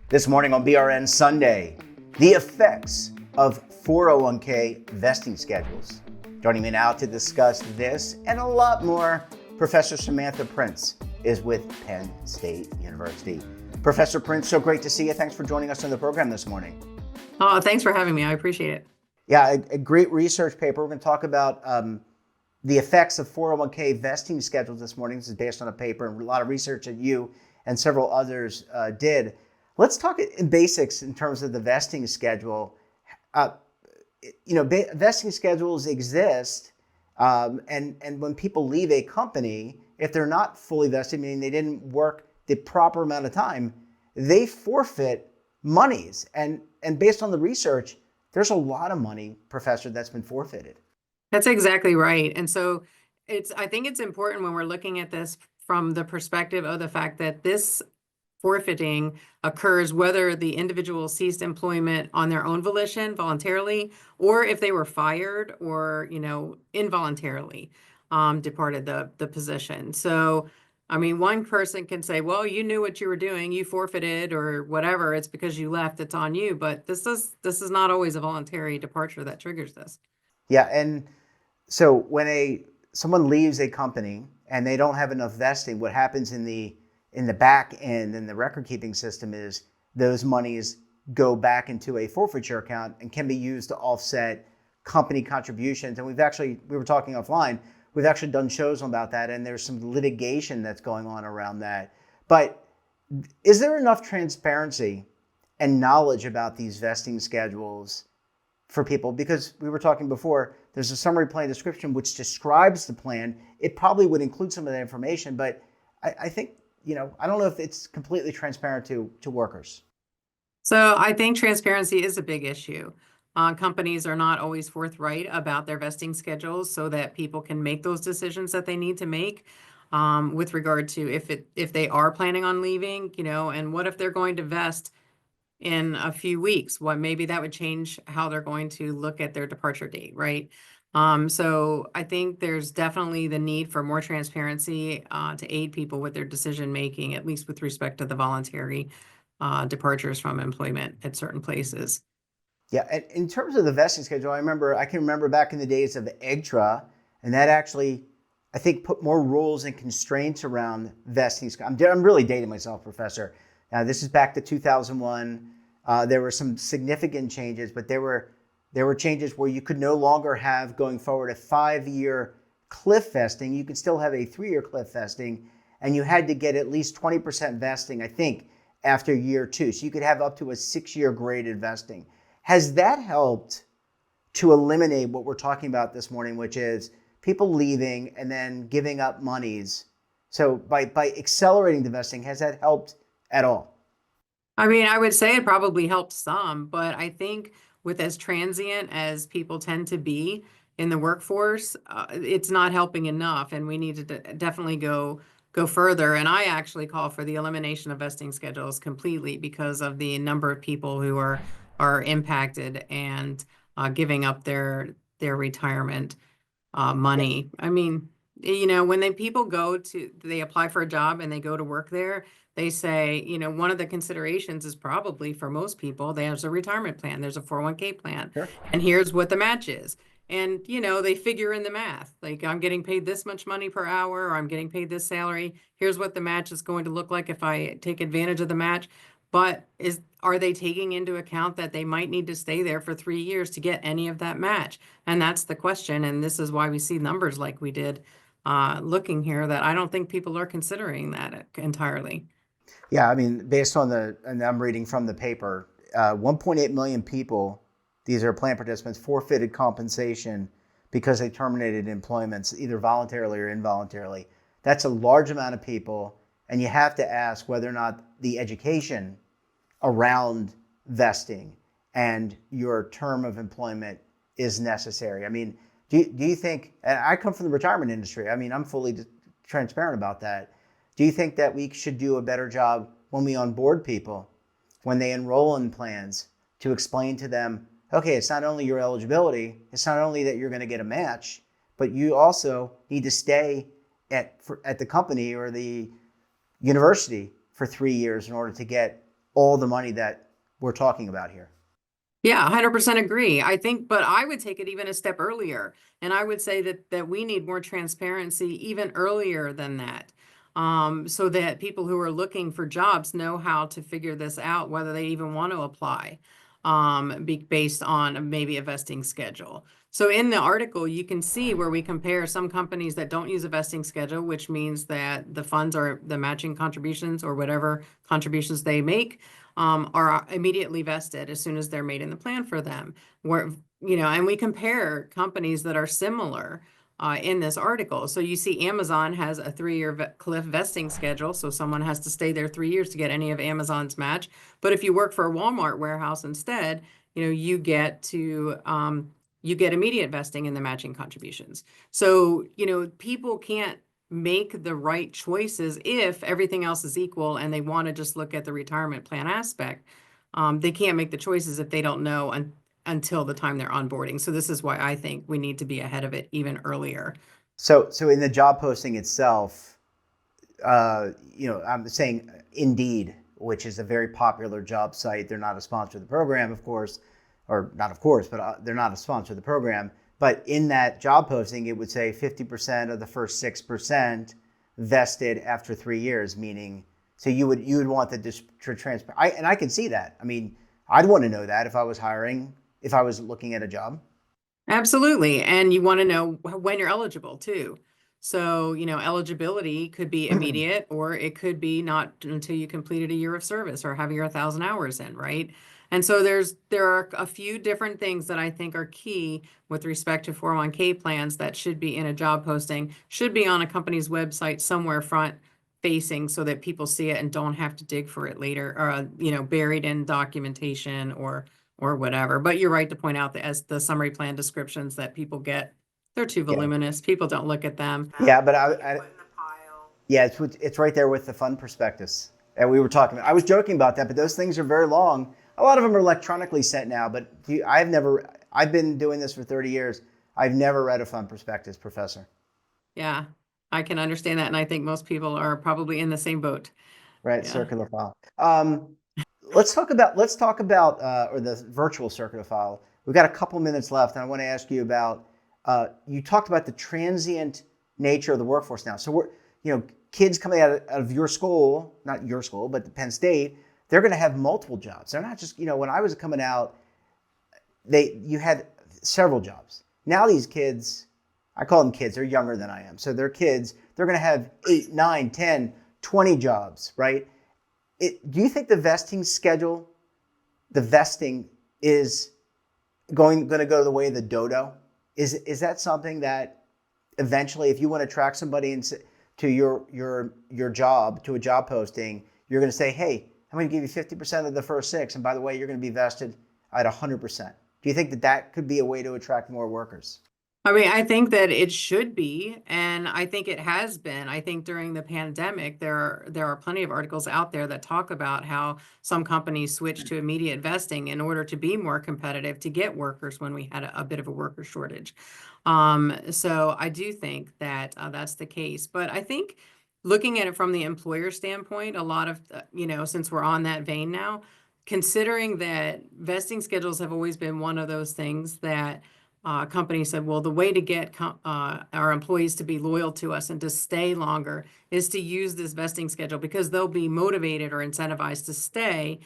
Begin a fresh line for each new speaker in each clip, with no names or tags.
This morning on BRN Sunday, the effects of 401k vesting schedules. Joining me now to discuss this and a lot more, Professor Samantha Prince is with Penn State University. Professor Prince, so great to see you. Thanks for joining us on the program this morning.
Oh, thanks for having me. I appreciate it.
Yeah, a great research paper. We're going to talk about the effects of 401k vesting schedules this morning. This is based on a paper and a lot of research that you and several others did. Let's talk in basics in terms of the vesting schedule. Vesting schedules exist, and when people leave a company, if they're not fully vested, meaning they didn't work the proper amount of time, they forfeit monies. And based on the research, there's a lot of money, Professor, that's been forfeited.
That's exactly right. And so I think it's important when we're looking at this from the perspective of the fact that this forfeiting occurs whether the individual ceased employment on their own volition, voluntarily, or if they were fired or, involuntarily departed the position. So, I mean, one person can say, well, you knew what you were doing, you forfeited or whatever, it's because you left, it's on you. But this is not always a voluntary departure that triggers this.
Yeah, and so when someone leaves a company and they don't have enough vesting, what happens in the back end in the record keeping system is those monies go back into a forfeiture account and can be used to offset company contributions. And we were talking offline, we've actually done shows about that, and there's some litigation that's going on around that. But is there enough transparency and knowledge about these vesting schedules for people? Because we were talking before, there's a summary plan description which describes the plan. It probably would include some of that information, but I think, I don't know if it's completely transparent to workers.
So I think transparency is a big issue. Companies are not always forthright about their vesting schedules so that people can make those decisions that they need to make with regard to if they are planning on leaving, and what if they're going to vest in a few weeks? Maybe that would change how they're going to look at their departure date, right? So I think there's definitely the need for more transparency to aid people with their decision making, at least with respect to the voluntary departures from employment at certain places.
Yeah, and in terms of the vesting schedule, I can remember back in the days of the EGTRA, and that actually, I think, put more rules and constraints around vesting. I'm really dating myself, Professor. This is back to 2001. There were some significant changes, but there were changes where you could no longer have, going forward, a 5-year cliff vesting. You could still have a 3-year cliff vesting, and you had to get at least 20% vesting, I think, after year 2. So you could have up to a 6-year graded vesting. Has that helped to eliminate what we're talking about this morning, which is people leaving and then giving up monies? So by accelerating the vesting, has that helped at all?
I mean, I would say it probably helped some, but I think with as transient as people tend to be in the workforce, it's not helping enough, and we need to definitely go further. And I actually call for the elimination of vesting schedules completely because of the number of people who are impacted and giving up their retirement money. I mean, when people they apply for a job and they go to work there, they say, one of the considerations is probably for most people, there's a retirement plan, there's a 401k plan,
Sure.
and here's what the match is. And, they figure in the math, like I'm getting paid this much money per hour, or I'm getting paid this salary. Here's what the match is going to look like if I take advantage of the match. But are they taking into account that they might need to stay there for 3 years to get any of that match? And that's the question. And this is why we see numbers like we did looking here, that I don't think people are considering that entirely.
Yeah, I mean, based on and I'm reading from the paper, 1.8 million people, these are plan participants, forfeited compensation because they terminated employments, either voluntarily or involuntarily. That's a large amount of people, and you have to ask whether or not the education around vesting and your term of employment is necessary. I mean, do you think, and I come from the retirement industry, I mean, I'm fully transparent about that. Do you think that we should do a better job when we onboard people, when they enroll in plans, to explain to them, okay, it's not only your eligibility, it's not only that you're going to get a match, but you also need to stay at the company or the university for 3 years in order to get all the money that we're talking about here.
Yeah, 100% agree. I think, but I would take it even a step earlier. And I would say that we need more transparency even earlier than that. So that people who are looking for jobs know how to figure this out, whether they even want to apply, based on maybe a vesting schedule. So in the article, you can see where we compare some companies that don't use a vesting schedule, which means that the funds are the matching contributions or whatever contributions they make are immediately vested as soon as they're made in the plan for them. Where, and we compare companies that are similar in this article. So you see Amazon has a 3-year cliff vesting schedule. So someone has to stay there 3 years to get any of Amazon's match. But if you work for a Walmart warehouse instead, you get immediate vesting in the matching contributions. So, people can't make the right choices if everything else is equal and they want to just look at the retirement plan aspect. They can't make the choices if they don't know until the time they're onboarding. So this is why I think we need to be ahead of it even earlier.
So in the job posting itself, I'm saying Indeed, which is a very popular job site. They're not a sponsor of the program, of course, or not of course, but they're not a sponsor of the program. But in that job posting, it would say 50% of the first 6% vested after 3 years, meaning, so you would want the transparent. And I can see that. I mean, I'd want to know that if I was hiring, if I was looking at a job.
Absolutely. And you want to know when you're eligible too. So, eligibility could be immediate or it could be not until you completed a year of service or have your 1,000 hours in, right? And so there are a few different things that I think are key with respect to 401k plans that should be in a job posting, should be on a company's website somewhere front facing so that people see it and don't have to dig for it later or, buried in documentation or whatever. But you're right to point out that as the summary plan descriptions that people get, they're too
Yeah.
voluminous. People don't look at them.
Yeah, but yeah, it's right there with the fund prospectus that we were talking about. I was joking about that, but those things are very long. A lot of them are electronically sent now, but I've been doing this for 30 years. I've never read a fund prospectus, Professor.
Yeah, I can understand that. And I think most people are probably in the same boat.
Right,
Yeah.
circular file. Let's talk about or the virtual circular file. We've got a couple minutes left, and I want to ask you about. You talked about the transient nature of the workforce now. So kids coming out of your school, not your school, but the Penn State, they're going to have multiple jobs. They're not just, when I was coming out, you had several jobs. Now these kids, I call them kids, they're younger than I am. So they're kids, they're going to have 8, 9, 10, 20 jobs, right? Do you think the vesting schedule, the vesting is going to go the way of the dodo? Is that something that eventually, if you want to track somebody to your job, to a job posting, you're going to say, hey, I'm going to give you 50% of the first 6, and by the way, you're going to be vested at 100%. Do you think that could be a way to attract more workers?
I mean, I think that it should be, and I think it has been. I think during the pandemic, there are plenty of articles out there that talk about how some companies switched to immediate vesting in order to be more competitive to get workers when we had a bit of a worker shortage. So I do think that that's the case. But I think looking at it from the employer standpoint, a lot of, since we're on that vein now, considering that vesting schedules have always been one of those things that companies said, well, the way to get our employees to be loyal to us and to stay longer is to use this vesting schedule because they'll be motivated or incentivized to stay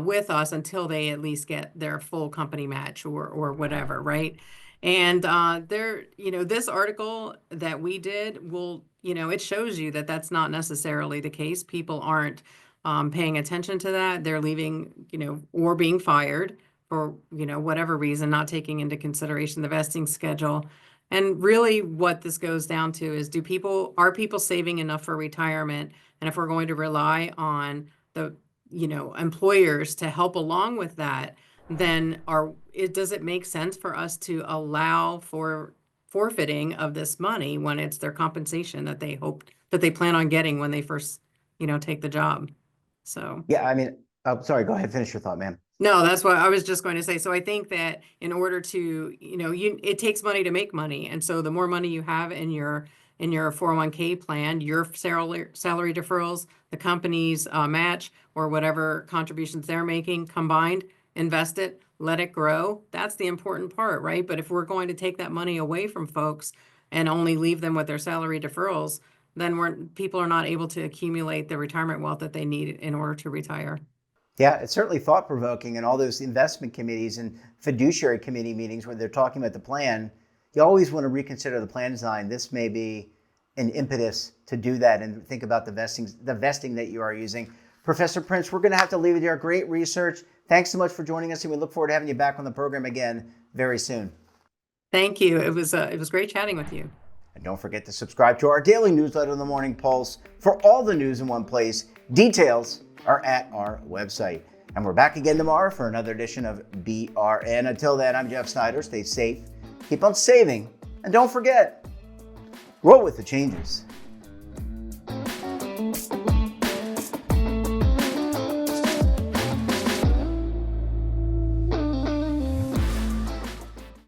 with us until they at least get their full company match or whatever, right? And this article that we did will, it shows you that that's not necessarily the case. People aren't paying attention to that. They're leaving, or being fired for, whatever reason, not taking into consideration the vesting schedule. And really what this goes down to is are people saving enough for retirement? And if we're going to rely on the, employers to help along with that, then does it make sense for us to allow for forfeiting of this money when it's their compensation that they plan on getting when they first, take the job? So.
Yeah, I mean, sorry, go ahead, finish your thought, man.
No, that's what I was just going to say. So I think that in order to, it takes money to make money. And so the more money you have in your in your 401k plan, your salary deferrals, the company's match, or whatever contributions they're making combined, invest it, let it grow. That's the important part, right? But if we're going to take that money away from folks and only leave them with their salary deferrals, then people are not able to accumulate the retirement wealth that they need in order to retire.
Yeah, it's certainly thought-provoking, and all those investment committees and fiduciary committee meetings where they're talking about the plan, you always want to reconsider the plan design. This may be an impetus to do that and think about the vesting that you are using. Professor Prince, we're going to have to leave it here. Great research. Thanks so much for joining us, and we look forward to having you back on the program again very soon.
Thank you. It was great chatting with you.
And don't forget to subscribe to our daily newsletter, The Morning Pulse, for all the news in one place. Details are at our website. And we're back again tomorrow for another edition of BRN. Until then, I'm Jeff Snyder. Stay safe, keep on saving, and don't forget, roll with the changes.